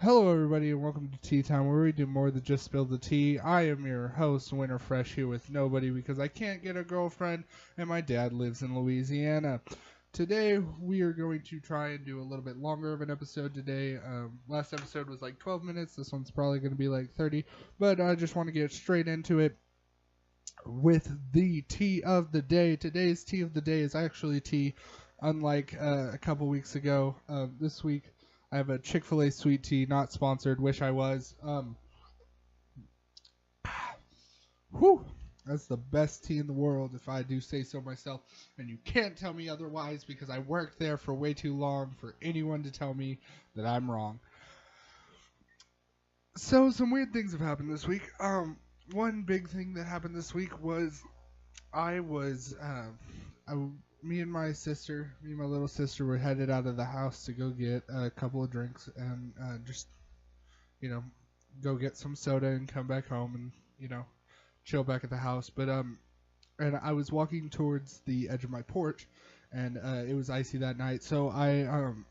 Hello, everybody, and welcome to Tea Time, where we do more than just spill the tea. I am your host, Winter Fresh, here with nobody because I can't get a girlfriend, and my dad lives in Louisiana. Today, we are going to try and do a little bit longer of an episode today. Last episode was like 12 minutes. This one's probably going to be like 30, but I just want to get straight into it with the tea of the day. Today's tea of the day is actually tea, unlike a couple weeks ago. This week, I have a Chick-fil-A sweet tea, not sponsored. Wish I was. Whew, that's the best tea in the world, if I do say so myself. And you can't tell me otherwise because I worked there for way too long for anyone to tell me that I'm wrong. So some weird things have happened this week. One big thing that happened this week was I was, me and my sister, me and my little sister were headed out of the house to go get a couple of drinks and just, go get some soda and come back home and, chill back at the house. But, and I was walking towards the edge of my porch and it was icy that night. So and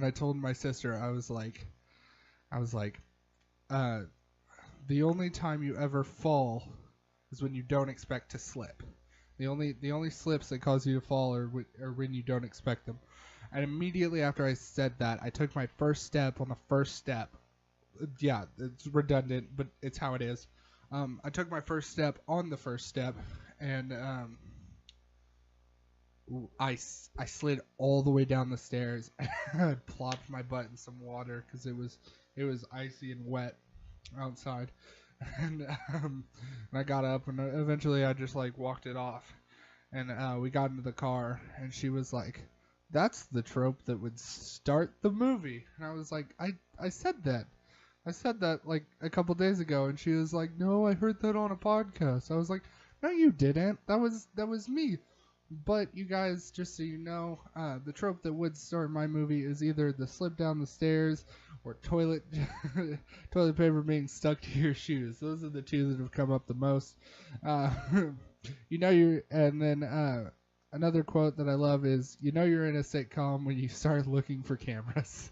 I told my sister, I was like, the only time you ever fall is when you don't expect to slip. The only slips that cause you to fall are when you don't expect them. And immediately after I said that, I took my first step on the first step. Yeah, it's redundant, but it's how it is. I took my first step on the first step, and I slid all the way down the stairs. I plopped my butt in some water because it was icy and wet outside. And I got up, and eventually I just like walked it off. And we got into the car, and she was like, "That's the trope that would start the movie." And I was like, I said that. I said that like a couple days ago, and she was like, "No, I heard that on a podcast." I was like, "No, you didn't. That was me." But you guys, just so you know, the trope that would start my movie is either the slip down the stairs or toilet paper being stuck to your shoes. Those are the two that have come up the most. Uh, and then another quote that I love is, you're in a sitcom when you start looking for cameras.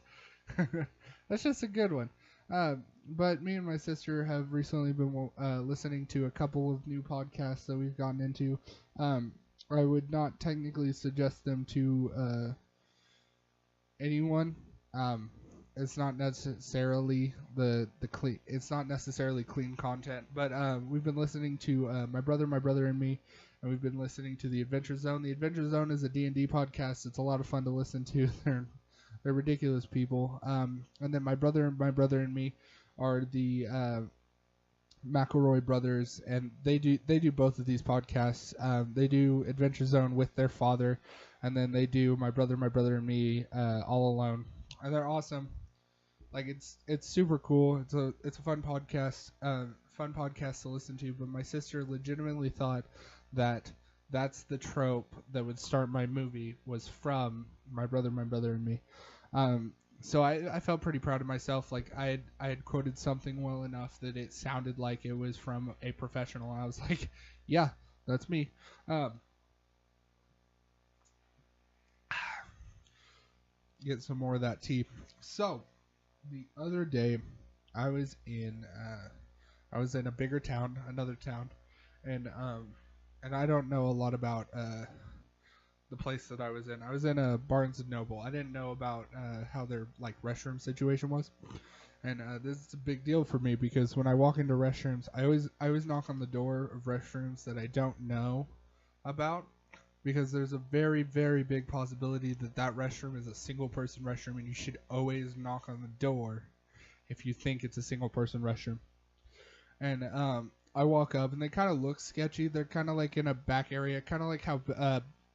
That's just a good one. But me and my sister have recently been listening to a couple of new podcasts that we've gotten into. I would not technically suggest them to anyone. It's not necessarily the clean. It's not necessarily clean content. But we've been listening to my brother, and me, and we've been listening to the Adventure Zone. The Adventure Zone is a D&D podcast. It's a lot of fun to listen to. They're ridiculous people. And then my brother, and me are the McElroy brothers, and they do both of these podcasts. They do Adventure Zone with their father, and then they do my brother, and me all alone, and they're awesome. Like it's super cool. It's a fun podcast to listen to. But my sister legitimately thought that that's the trope that would start my movie was from my brother, and me. So I felt pretty proud of myself. Like I had quoted something well enough that it sounded like it was from a professional. I was like, yeah, that's me. Get some more of that tea. So the other day, I was in a bigger town, another town, and I don't know a lot about the place that I was in. I was in a Barnes and Noble. I didn't know about how their like restroom situation was, and this is a big deal for me because when I walk into restrooms, I always knock on the door of restrooms that I don't know about, because there's a very, very big possibility that restroom is a single person restroom, and you should always knock on the door if you think it's a single person restroom. And I walk up, and they kind of look sketchy. They're kind of like in a back area, kind of like how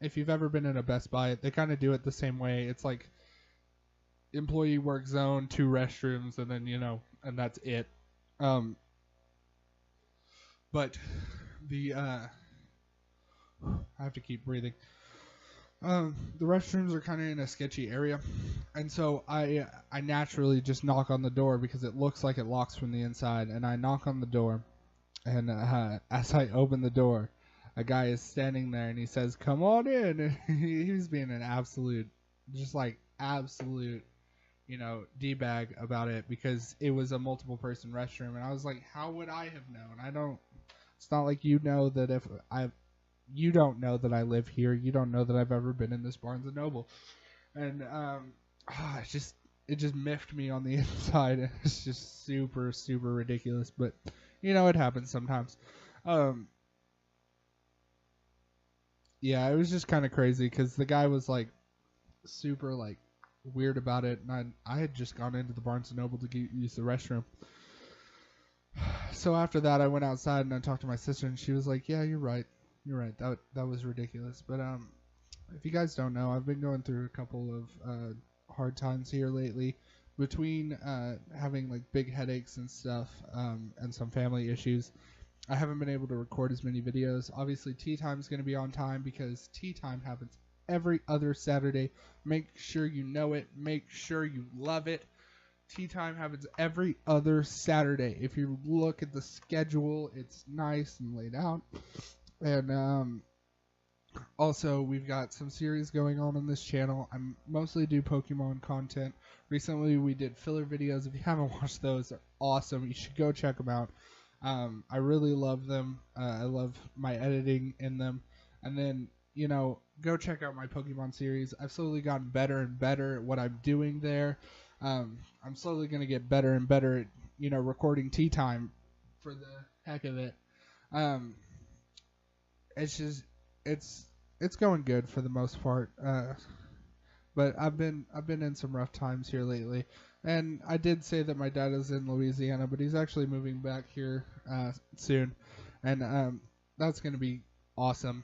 if you've ever been in a Best Buy, they kind of do it the same way. It's like employee work zone, 2 restrooms, and then, and that's it. But the, I have to keep breathing. The restrooms are kind of in a sketchy area. And so I naturally just knock on the door because it looks like it locks from the inside. And I knock on the door. And as I open the door, a guy is standing there and he says, "Come on in." And he was being an absolute D-bag about it because it was a multiple person restroom, and I was like, how would I have known? I don't. It's not like you know that if I, you don't know that I live here. You don't know that I've ever been in this Barnes and Noble, and it just miffed me on the inside. It's just super super ridiculous, but it happens sometimes. Um, yeah, it was just kind of crazy because the guy was like super like weird about it, and I had just gone into the Barnes and Noble to use the restroom. So after that, I went outside and I talked to my sister, and she was like, "Yeah, you're right. You're right. That was ridiculous." But if you guys don't know, I've been going through a couple of hard times here lately, between having like big headaches and stuff, and some family issues. I haven't been able to record as many videos. Obviously, Tea Time is going to be on time because Tea Time happens every other Saturday. Make sure you know it. Make sure you love it. Tea Time happens every other Saturday. If you look at the schedule, it's nice and laid out. And also, we've got some series going on this channel. I mostly do Pokemon content. Recently, we did filler videos. If you haven't watched those, they're awesome. You should go check them out. I really love them. I love my editing in them. And then, go check out my Pokemon series. I've slowly gotten better and better at what I'm doing there. I'm slowly going to get better and better at, recording Tea Time for the heck of it. It's just, it's going good for the most part. But I've been in some rough times here lately. And I did say that my dad is in Louisiana, but he's actually moving back here soon, and that's going to be awesome.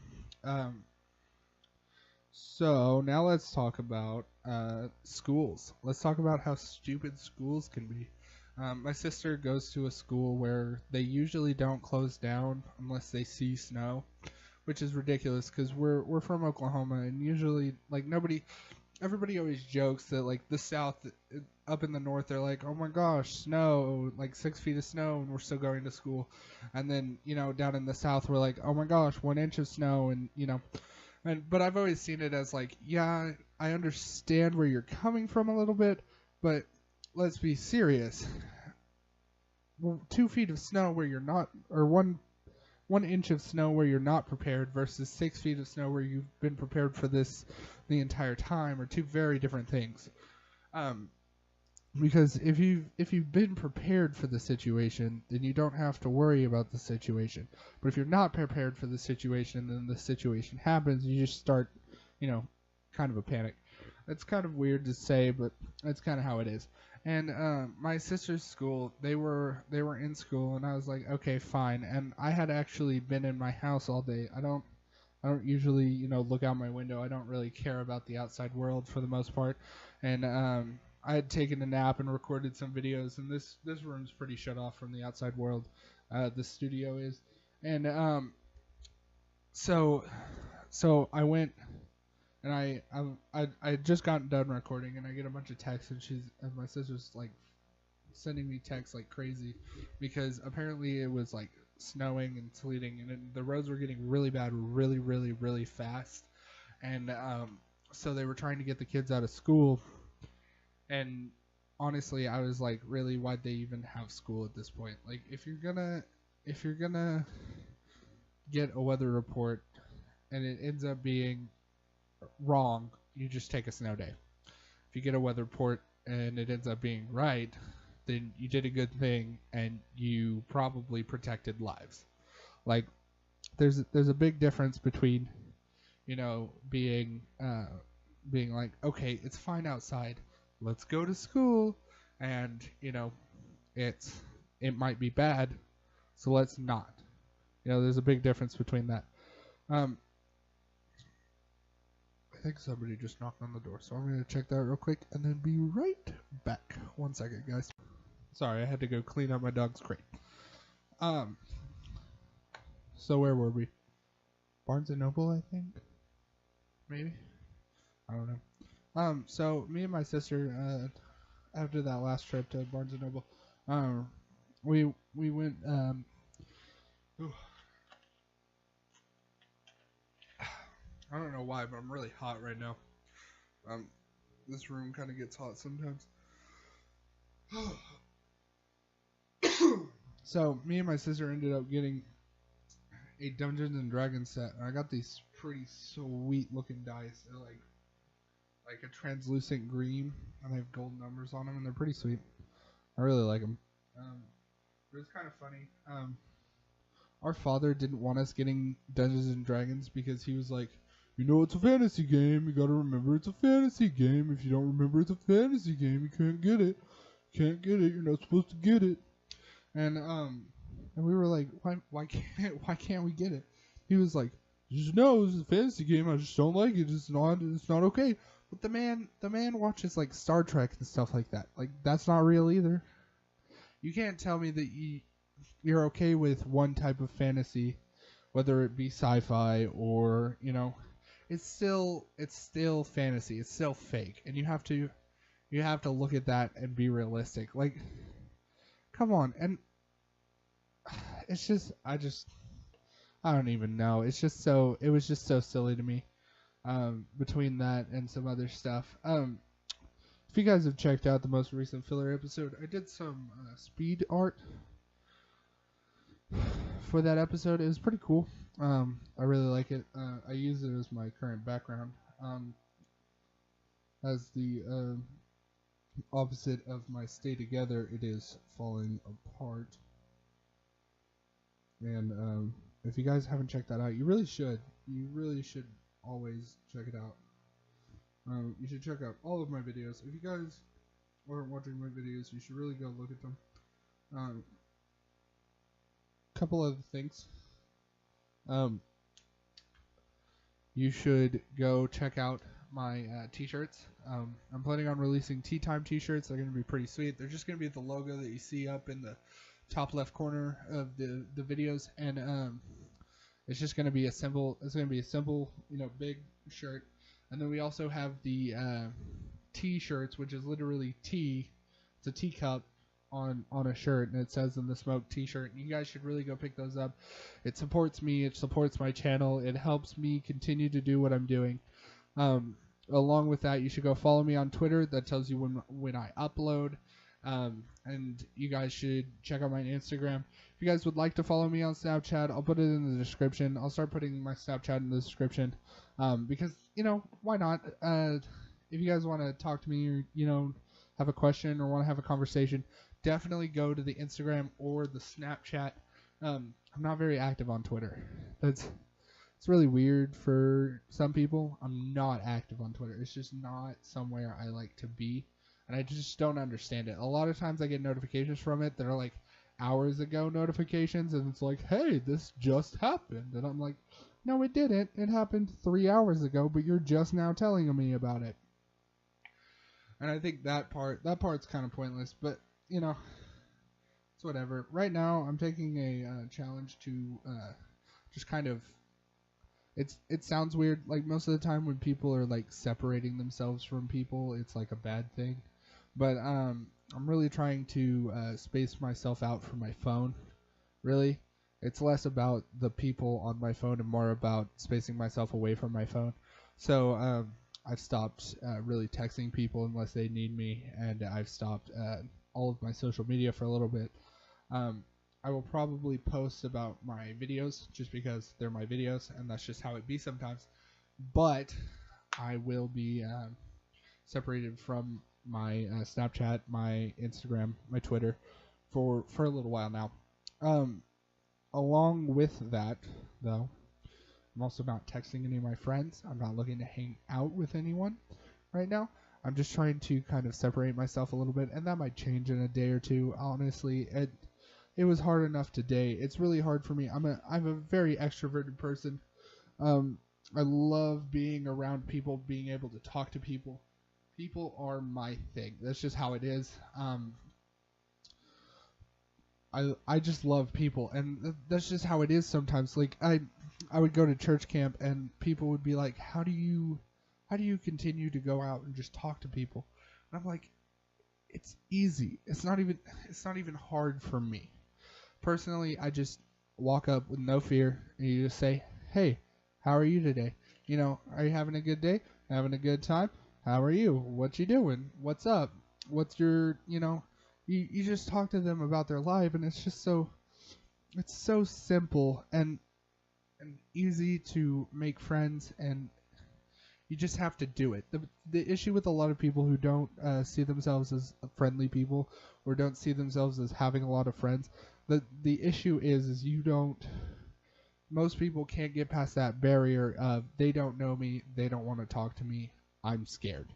So now let's talk about schools. Let's talk about how stupid schools can be. My sister goes to a school where they usually don't close down unless they see snow, which is ridiculous because we're from Oklahoma, and usually like everybody always jokes that like the South, up in the North, they're like, oh my gosh, snow, like 6 feet of snow, and we're still going to school. And then down in the South, we're like, oh my gosh, 1 inch of snow, and but I've always seen it as like, yeah, I understand where you're coming from a little bit, but let's be serious. 2 feet of snow where you're not, or 1 inch of snow where you're not prepared versus 6 feet of snow where you've been prepared for this the entire time are two very different things. Because if you've been prepared for the situation, then you don't have to worry about the situation. But if you're not prepared for the situation, then the situation happens, you just start, kind of a panic. That's kind of weird to say, but that's kind of how it is. And my sister's school, they were in school, and I was like, okay, fine. And I had actually been in my house all day. I don't usually, look out my window. I don't really care about the outside world for the most part. And I had taken a nap and recorded some videos, and this room's pretty shut off from the outside world. The studio is, and so I went. And I had just gotten done recording, and I get a bunch of texts, and my sister's like sending me texts like crazy because apparently it was like snowing and sleeting, and the roads were getting really bad, really, really, really fast, and so they were trying to get the kids out of school. And honestly, I was like, really, why'd they even have school at this point? Like, if you're gonna get a weather report and it ends up being wrong, you just take a snow day. If you get a weather report and it ends up being right, then you did a good thing and you probably protected lives. Like there's a big difference between being like, okay, it's fine outside, let's go to school, and it might be bad, so let's not. There's a big difference between that. I think somebody just knocked on the door, so I'm going to check that real quick and then be right back. 1 second, guys. Sorry, I had to go clean up my dog's crate. So where were we? Barnes and Noble, I think? Maybe? I don't know. So me and my sister, after that last trip to Barnes and Noble, we went, I don't know why, but I'm really hot right now. This room kind of gets hot sometimes. So me and my sister ended up getting a Dungeons and Dragons set, and I got these pretty sweet looking dice. They're like a translucent green, and they have gold numbers on them, and they're pretty sweet. I really like them. It was kind of funny. Our father didn't want us getting Dungeons and Dragons because he was like, you know, it's a fantasy game. You gotta remember it's a fantasy game. If you don't remember it's a fantasy game, you can't get it. Can't get it. You're not supposed to get it. And we were like, why can't we get it? He was like, just know it's a fantasy game. I just don't like it. It's not okay. But the man watches like Star Trek and stuff like that. Like that's not real either. You can't tell me that you're okay with one type of fantasy, whether it be sci-fi or, you know, it's still fantasy. It's still fake, and you have to look at that and be realistic. Like, come on. And it's just I don't even know. It was just so silly to me. Between that and some other stuff. If you guys have checked out the most recent filler episode, I did some speed art for that episode. It was pretty cool. I really like it. I use it as my current background. As the opposite of my stay together, it is falling apart. And if you guys haven't checked that out, you really should. You really should always check it out. You should check out all of my videos. If you guys aren't watching my videos, you should really go look at them. Couple other things. You should go check out my t-shirts. I'm planning on releasing Tea Time t-shirts. They're going to be pretty sweet. They're just going to be the logo that you see up in the top left corner of the videos, and it's just going to be a simple, you know, big shirt. And then we also have the T-shirts, which is literally tea. It's a teacup on a shirt, and it says "In the Smoke" T-shirt. And you guys should really go pick those up. It supports me. It supports my channel. It helps me continue to do what I'm doing. Along with that, you should go follow me on Twitter. That tells you when I upload. And you guys should check out my Instagram. If you guys would like to follow me on Snapchat, I'll put it in the description. I'll start putting my Snapchat in the description. Because, you know, why not? If you guys want to talk to me or, you know, have a question or want to have a conversation, definitely go to the Instagram or the Snapchat. I'm not very active on Twitter. It's really weird for some people. I'm not active on Twitter. It's just not somewhere I like to be. And I just don't understand it. A lot of times I get notifications from it that are like hours ago notifications, and it's like, hey, this just happened. And I'm like, no, it didn't. It happened 3 hours ago, but you're just now telling me about it. And I think that part's kind of pointless, but, you know, it's whatever. Right now, I'm taking a challenge to just kind of, it sounds weird. Like, most of the time when people are, like, separating themselves from people, it's, like, a bad thing. But I'm really trying to space myself out from my phone, really. It's less about the people on my phone and more about spacing myself away from my phone. So I've stopped really texting people unless they need me, and I've stopped all of my social media for a little bit. I will probably post about my videos just because they're my videos, and that's just how it be sometimes. But I will be separated from my Snapchat, my Instagram, my Twitter for a little while now. Along with that, though, I'm also not texting any of my friends. I'm not looking to hang out with anyone right now. I'm just trying to kind of separate myself a little bit, and that might change in a day or two. Honestly, it was hard enough today. It's really hard for me. I'm a very extroverted person. I love being around people, being able to talk to people. People are my thing. That's just how it is. I just love people, and that's just how it is sometimes. Like I would go to church camp, and people would be like, "How do you continue to go out and just talk to people?" And I'm like, "It's easy. It's not even hard for me. Personally, I just walk up with no fear, and you just say, "Hey, how are you today? You know, are you having a good day? Having a good time? How are you? What you doing? What's up? What's your, you know, you just talk to them about their life, and it's just it's so simple and easy to make friends, and you just have to do it. The issue with a lot of people who don't see themselves as friendly people, or don't see themselves as having a lot of friends, the issue is you don't. Most people can't get past that barrier of they don't know me, they don't want to talk to me, I'm scared.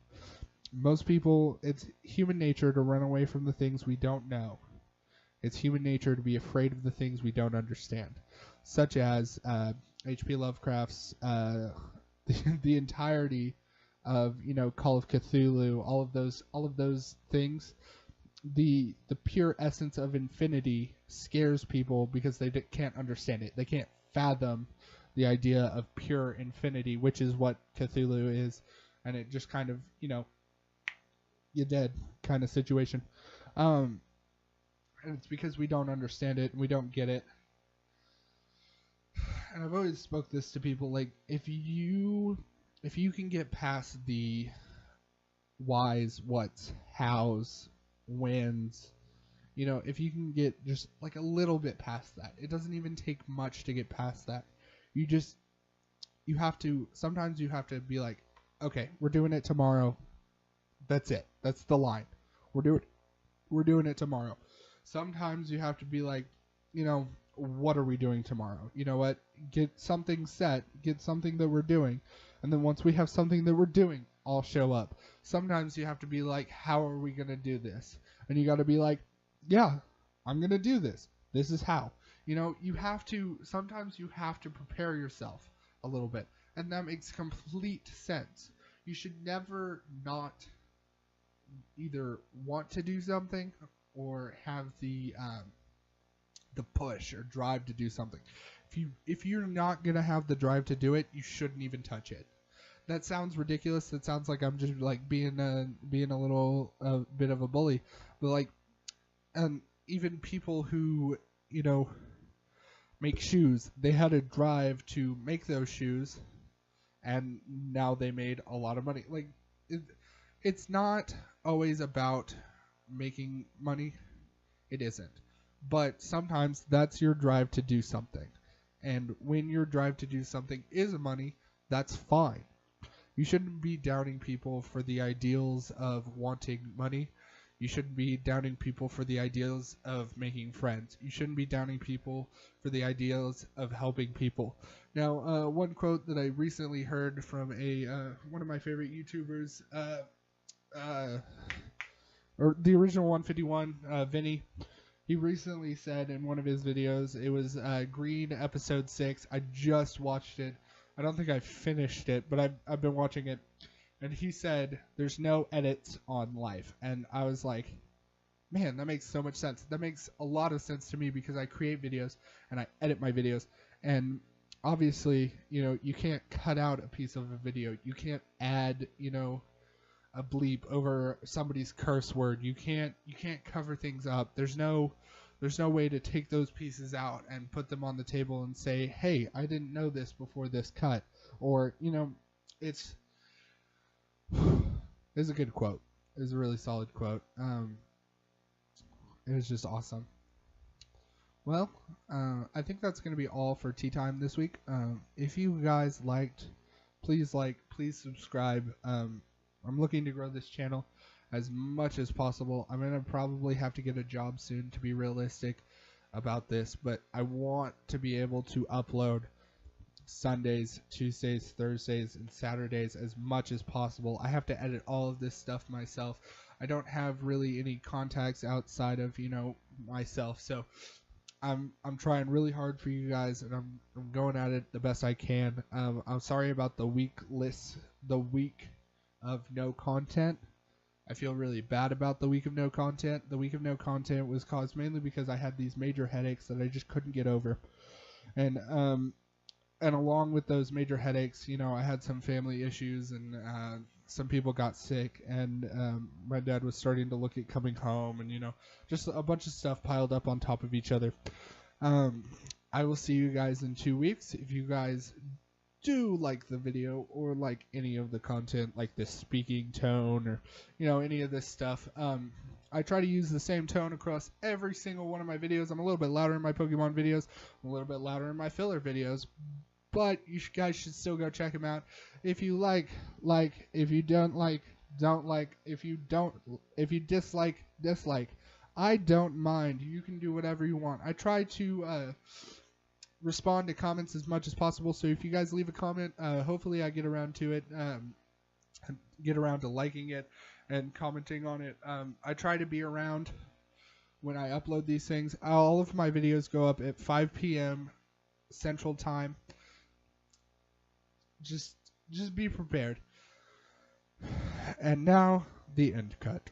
Most people, it's human nature to run away from the things we don't know. It's human nature to be afraid of the things we don't understand, such as H.P. Lovecraft's the entirety of Call of Cthulhu, all of those things. The pure essence of infinity scares people because they can't understand it. They can't fathom the idea of pure infinity, which is what Cthulhu is, and it just kind of you're dead kind of situation. And it's because we don't understand it and we don't get it. And I've always spoke this to people, like if you can get past the whys, whats, hows, whens, if you can get just like a little bit past that, it doesn't even take much to get past that. Sometimes you have to be like, okay, we're doing it tomorrow. That's it. That's the line. We're doing it tomorrow. Sometimes you have to be like, what are we doing tomorrow? You know what? Get something set. Get something that we're doing. And then once we have something that we're doing, I'll show up. Sometimes you have to be like, how are we going to do this? And you got to be like, yeah, I'm going to do this. This is how. Sometimes you have to prepare yourself a little bit. And that makes complete sense. You should never not either want to do something or have the push or drive to do something. If you're not gonna have the drive to do it, you shouldn't even touch it. That sounds ridiculous. That sounds like I'm just like being a little bit of a bully, but like, even people who make shoes, they had a drive to make those shoes, and now they made a lot of money. Like, it's not always about making money. It isn't. But sometimes that's your drive to do something. And when your drive to do something is money, that's fine. You shouldn't be downing people for the ideals of wanting money. You shouldn't be downing people for the ideals of making friends. You shouldn't be downing people for the ideals of helping people. Now, one quote that I recently heard from one of my favorite YouTubers, or the original 151, Vinny. He recently said in one of his videos, it was Green episode 6. I just watched it. I don't think I finished it, but I've been watching it. And he said, there's no edits on life. And I was like, man, that makes so much sense. That makes a lot of sense to me because I create videos and I edit my videos. And obviously, you can't cut out a piece of a video. You can't add, a bleep over somebody's curse word. You can't cover things up. There's no way to take those pieces out and put them on the table and say, hey, I didn't know this before this cut. Or, it's a good quote. It's a really solid quote. It was just awesome. Well, I think that's going to be all for Tea Time this week. If you guys liked, please subscribe. I'm looking to grow this channel as much as possible. I'm going to probably have to get a job soon to be realistic about this, but I want to be able to upload Sundays, Tuesdays, Thursdays, and Saturdays as much as possible. I have to edit all of this stuff myself. I don't have really any contacts outside of, myself, so I'm trying really hard for you guys, and I'm going at it the best I can. I'm sorry about the week of no content. I feel really bad about the week of no content. The week of no content was caused mainly because I had these major headaches that I just couldn't get over. And along with those major headaches, I had some family issues, and some people got sick, and my dad was starting to look at coming home, and just a bunch of stuff piled up on top of each other. I will see you guys in 2 weeks. If you guys do like the video or like any of the content, like the speaking tone or any of this stuff, I try to use the same tone across every single one of my videos. I'm a little bit louder in my Pokemon videos. I'm a little bit louder in my filler videos. But you guys should still go check them out. If you like. If you don't like, don't like. If you dislike, dislike. I don't mind. You can do whatever you want. I try to respond to comments as much as possible. So if you guys leave a comment, hopefully I get around to it. Get around to liking it and commenting on it. I try to be around when I upload these things. All of my videos go up at 5 p.m. Central Time. Just be prepared. And now the end cut.